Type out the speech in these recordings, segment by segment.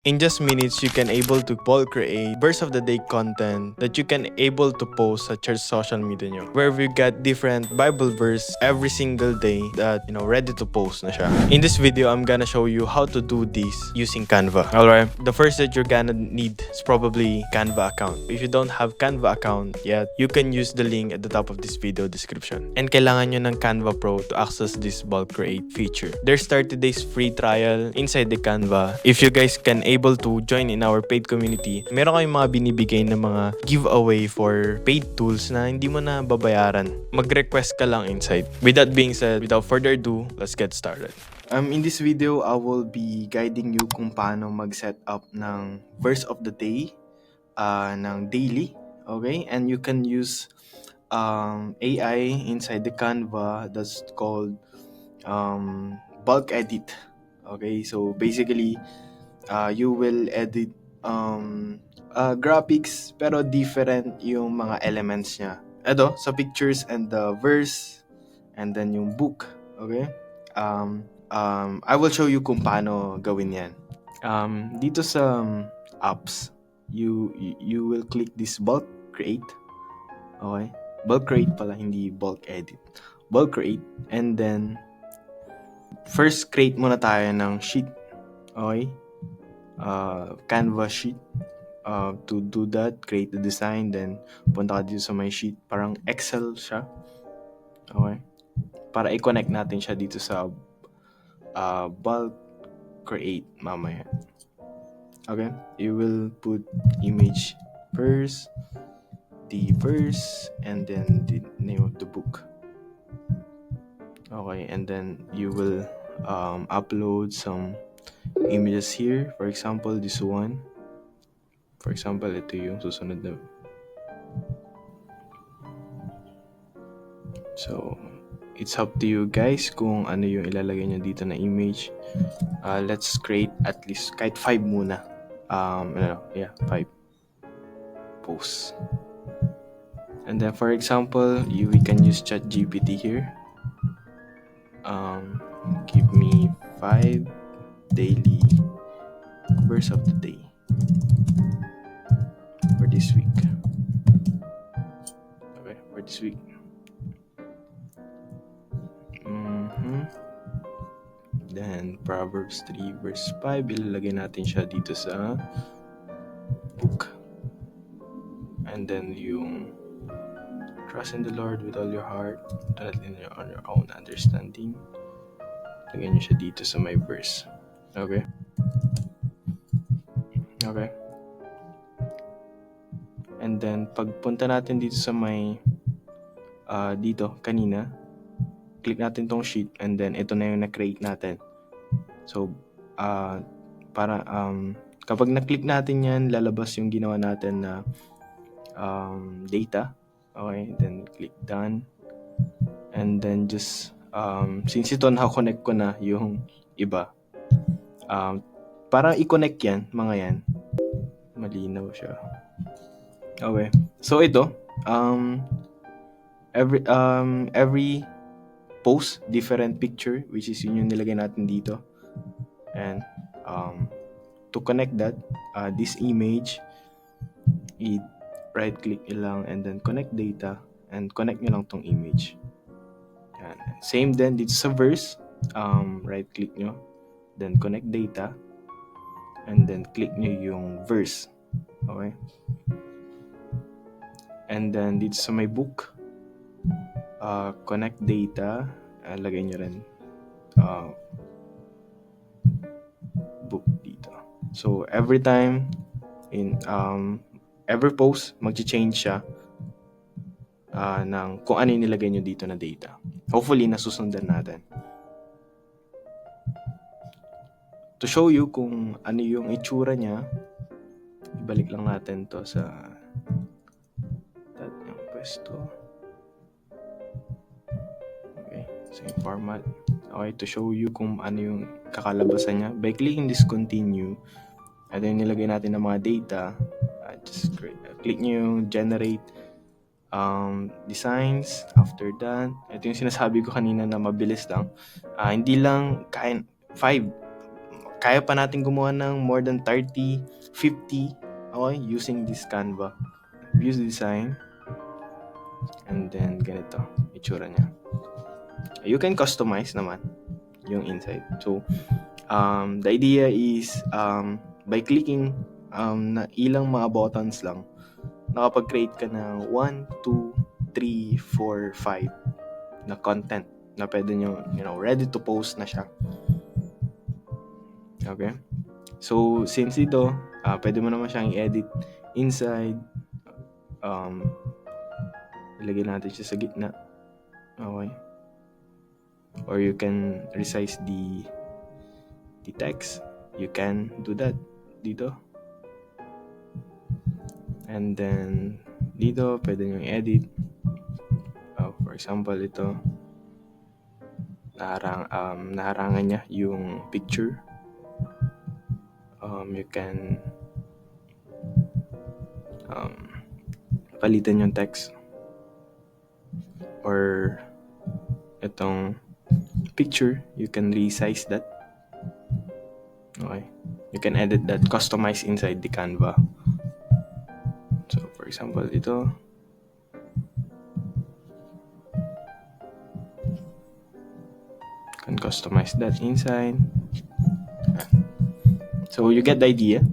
In just minutes, you can able to bulk create verse of the day content that you can able to post sa church social media nyo. Where we got different Bible verse every single day that, ready to post na siya. In this video, I'm gonna show you how to do this using Canva. Alright, the first that you're gonna need is probably Canva account. If you don't have Canva account yet, you can use the link at the top of this video description. And kailangan nyo ng Canva Pro to access this bulk create feature. There's 30 days free trial inside the Canva. If you guys can able to join in our paid community, meron kayong mga binibigay na mga giveaway for paid tools na hindi mo na babayaran. Mag-request ka lang inside. With that being said, without further ado, let's get started. In this video, I will be guiding you kung paano mag-set up ng verse of the day, ng daily, okay? And you can use AI inside the Canva that's called bulk edit. Okay, so basically, you will edit graphics pero different yung mga elements niya. Ito, sa pictures and the verse and then yung book. Okay? I will show you kung paano gawin yan. Dito sa apps, you will click this bulk create. Okay? Bulk create pala, hindi bulk edit. Bulk create, and then first create muna tayo ng sheet. Okay? Canva sheet. To do that, create the design, then punta ka dito sa my sheet. Parang Excel siya. Okay? Para i-connect natin siya dito sa bulk create mamaya. Okay? You will put image first, the verse, and then the name of the book. Okay, and then you will upload some images here. For example, this one. For example, ito yung susunod na. So, it's up to you guys kung ano yung ilalagay nyo dito na image. Let's create at least kahit 5 muna. 5 posts. And then for example, we can use ChatGPT here. Give me 5 daily verse of the day for this week. Okay, for this week. Then Proverbs 3 verse 5, ilalagay natin siya dito sa book. And then yung trust in the Lord with all your heart, do not lean on your own understanding. Lagyan nyo siya dito sa my verse. Okay? Okay? And then, pagpunta natin dito sa may dito, kanina, click natin tong sheet, and then ito na yung na-create natin. So, kapag na-click natin yan, lalabas yung ginawa natin na data. Okay? Then, click done. And then, just since ito naka-connect ko na yung iba, para i-connect yan, mga yan, malinaw siya. Okay. So ito, every post, different picture, which is yun yung nilagay natin dito. And to connect that, this image, right click lang and then connect data, and connect nyo lang tong image. Yan. Same then dito sa verse, right click nyo, then connect data, and then click nyo yung verse. Okay? And then dito sa my book, connect data, lagay nyo rin book dito. So every time in every post, mag-change siya ng kung ano yung nilagay nyo dito na data. Hopefully, nasusundan natin. To show you kung ano yung itsura niya, ibalik lang natin to sa yung pwesto. Okay, same format. Okay, to show you kung ano yung kakalabasan niya. By clicking this continue, at yung nilagay natin ng mga data, just click nyo yung generate designs. After that, ito yung sinasabi ko kanina na mabilis lang. Hindi lang 5 Kaya pa natin gumawa ng more than 30, 50, okay, using this Canva. View design. And then, ganito, itsura niya. You can customize naman yung inside. So, the idea is, by clicking na ilang mga buttons lang, nakapag-create ka ng 1, 2, 3, 4, 5 na content na pwede nyo, ready to post na siya. Okay? So, since ito, pwede mo naman siyang i-edit inside. Ilagay natin siya sa gitna. Okay? Or you can resize the text. You can do that dito. And then, dito, pwede nyo i-edit. For example, ito. Naharangan niya yung picture. You can palitan yung text. Or itong picture, you can resize that. Okay. You can edit that, customize inside the Canva. So, for example, ito. You can customize that inside. So, you get the idea.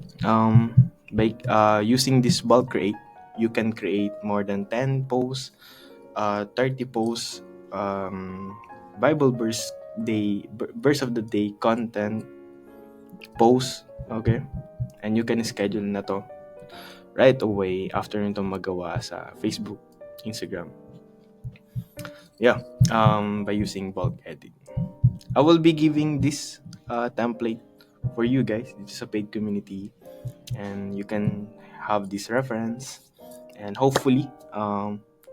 By using this bulk create, you can create more than 10 posts, 30 posts, Bible verse of the day content posts, okay? And you can schedule na to right away after nito magawa sa Facebook, Instagram. Yeah, by using bulk edit. I will be giving this template for you guys. It's a paid community and you can have this reference, and hopefully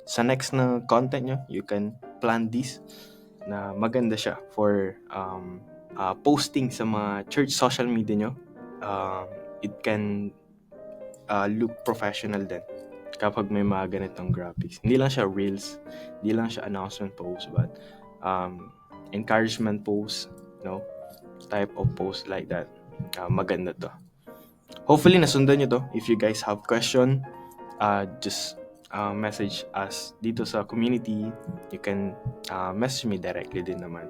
sa next na content nyo, you can plan this na maganda siya for posting sa mga church social media nyo. It can look professional din kapag may mga ganitong graphics. Hindi lang siya reels, hindi lang siya announcement post, but encouragement post, type of post like that. Maganda to. Hopefully nasundan nyo to. If you guys have question, just message us dito sa community. You can message me directly din naman.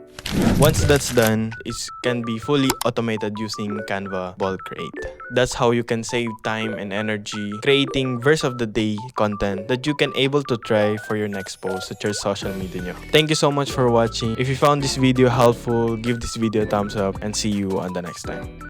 Once that's done, it can be fully automated using Canva Bulk Create. That's how you can save time and energy creating verse of the day content that you can able to try for your next post at your social media nyo. Thank you so much for watching. If you found this video helpful, give this video a thumbs up and see you on the next time.